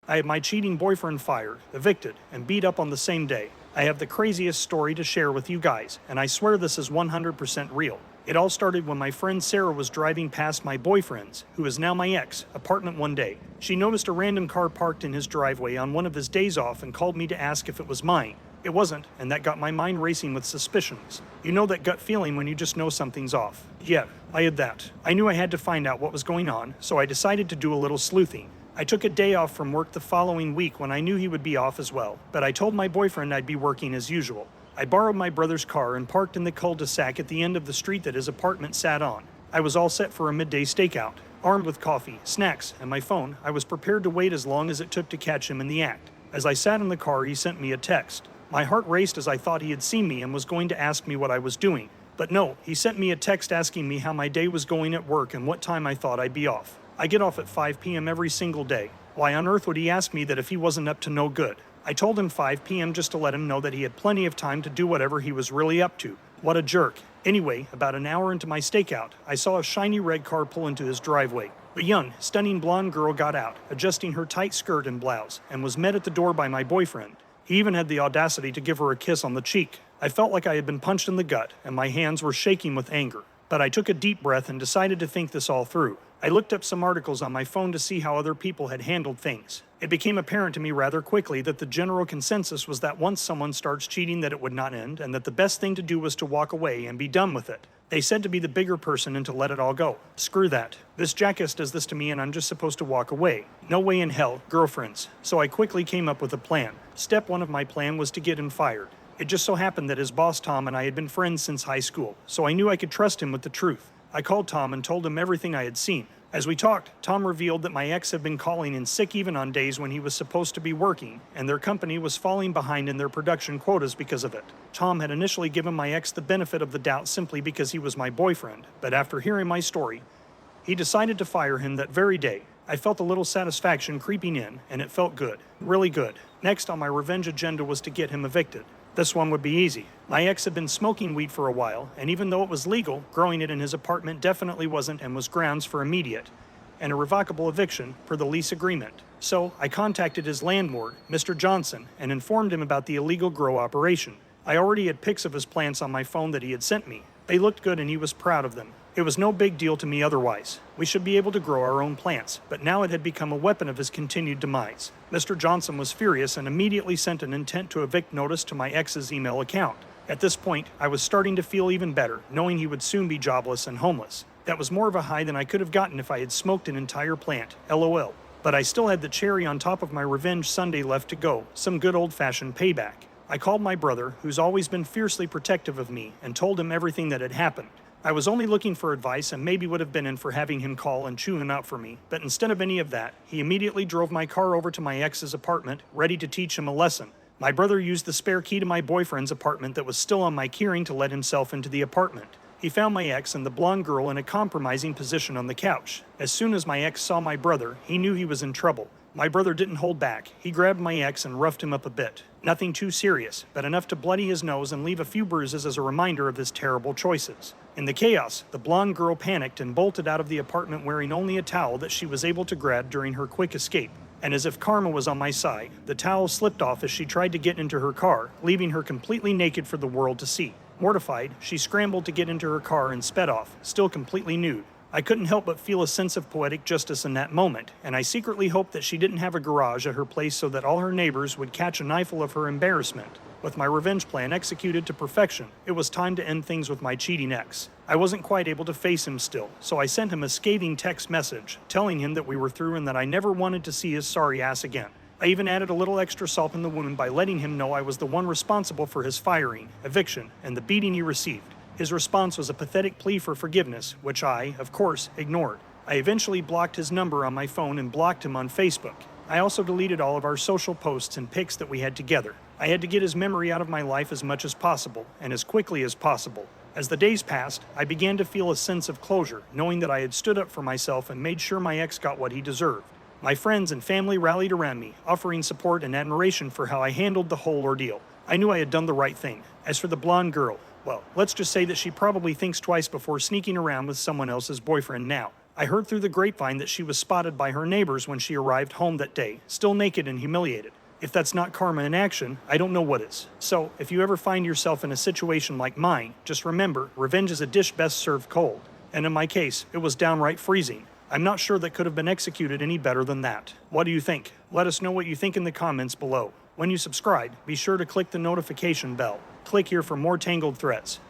I had my cheating boyfriend fired, evicted, and beat up on the same day. I have the craziest story to share with you guys, and I swear this is 100% real. It all started when my friend Sarah was driving past my boyfriend's, who is now my ex, apartment one day. She noticed a random car parked in his driveway on one of his days off and called me to ask if it was mine. It wasn't, and that got my mind racing with suspicions. You know that gut feeling when you just know something's off. Yeah, I had that. I knew I had to find out what was going on, so I decided to do a little sleuthing. I took a day off from work the following week when I knew he would be off as well, but I told my boyfriend I'd be working as usual. I borrowed my brother's car and parked in the cul-de-sac at the end of the street that his apartment sat on. I was all set for a midday stakeout. Armed with coffee, snacks, and my phone, I was prepared to wait as long as it took to catch him in the act. As I sat in the car, he sent me a text. My heart raced as I thought he had seen me and was going to ask me what I was doing. But no, he sent me a text asking me how my day was going at work and what time I thought I'd be off. I get off at 5 p.m. every single day. Why on earth would he ask me that if he wasn't up to no good? I told him 5 p.m. just to let him know that he had plenty of time to do whatever he was really up to. What a jerk. Anyway, about an hour into my stakeout, I saw a shiny red car pull into his driveway. A young, stunning blonde girl got out, adjusting her tight skirt and blouse, and was met at the door by my boyfriend. He even had the audacity to give her a kiss on the cheek. I felt like I had been punched in the gut, and my hands were shaking with anger. But I took a deep breath and decided to think this all through. I looked up some articles on my phone to see how other people had handled things. It became apparent to me rather quickly that the general consensus was that once someone starts cheating that it would not end, and that the best thing to do was to walk away and be done with it. They said to be the bigger person and to let it all go. Screw that. This jackass does this to me and I'm just supposed to walk away. No way in hell, girlfriends. So I quickly came up with a plan. Step one of my plan was to get him fired. It just so happened that his boss Tom and I had been friends since high school, so I knew I could trust him with the truth. I called Tom and told him everything I had seen. As we talked, Tom revealed that my ex had been calling in sick even on days when he was supposed to be working, and their company was falling behind in their production quotas because of it. Tom had initially given my ex the benefit of the doubt simply because he was my boyfriend, but after hearing my story, he decided to fire him that very day. I felt a little satisfaction creeping in, and it felt good, really good. Next on my revenge agenda was to get him evicted. This one would be easy. My ex had been smoking weed for a while, and even though it was legal, growing it in his apartment definitely wasn't and was grounds for immediate and irrevocable eviction per the lease agreement. So I contacted his landlord, Mr. Johnson, and informed him about the illegal grow operation. I already had pics of his plants on my phone that he had sent me. They looked good and he was proud of them. It was no big deal to me otherwise. We should be able to grow our own plants, but now it had become a weapon of his continued demise. Mr. Johnson was furious and immediately sent an intent to evict notice to my ex's email account. At this point, I was starting to feel even better, knowing he would soon be jobless and homeless. That was more of a high than I could have gotten if I had smoked an entire plant, LOL. But I still had the cherry on top of my revenge sundae left to go, some good old-fashioned payback. I called my brother, who's always been fiercely protective of me, and told him everything that had happened. I was only looking for advice and maybe would have been in for having him call and chew him out for me, but instead of any of that, he immediately drove my car over to my ex's apartment, ready to teach him a lesson. My brother used the spare key to my boyfriend's apartment that was still on my keyring to let himself into the apartment. He found my ex and the blonde girl in a compromising position on the couch. As soon as my ex saw my brother, he knew he was in trouble. My brother didn't hold back. He grabbed my ex and roughed him up a bit. Nothing too serious, but enough to bloody his nose and leave a few bruises as a reminder of his terrible choices. In the chaos, the blonde girl panicked and bolted out of the apartment wearing only a towel that she was able to grab during her quick escape. And as if karma was on my side, the towel slipped off as she tried to get into her car, leaving her completely naked for the world to see. Mortified, she scrambled to get into her car and sped off, still completely nude. I couldn't help but feel a sense of poetic justice in that moment, and I secretly hoped that she didn't have a garage at her place so that all her neighbors would catch an eyeful of her embarrassment. With my revenge plan executed to perfection, it was time to end things with my cheating ex. I wasn't quite able to face him still, so I sent him a scathing text message, telling him that we were through and that I never wanted to see his sorry ass again. I even added a little extra salt in the wound by letting him know I was the one responsible for his firing, eviction, and the beating he received. His response was a pathetic plea for forgiveness, which I, of course, ignored. I eventually blocked his number on my phone and blocked him on Facebook. I also deleted all of our social posts and pics that we had together. I had to get his memory out of my life as much as possible, and as quickly as possible. As the days passed, I began to feel a sense of closure, knowing that I had stood up for myself and made sure my ex got what he deserved. My friends and family rallied around me, offering support and admiration for how I handled the whole ordeal. I knew I had done the right thing. As for the blonde girl, well, let's just say that she probably thinks twice before sneaking around with someone else's boyfriend now. I heard through the grapevine that she was spotted by her neighbors when she arrived home that day, still naked and humiliated. If that's not karma in action, I don't know what is. So, if you ever find yourself in a situation like mine, just remember, revenge is a dish best served cold. And in my case, it was downright freezing. I'm not sure that could have been executed any better than that. What do you think? Let us know what you think in the comments below. When you subscribe, be sure to click the notification bell. Click here for more Tangled threats.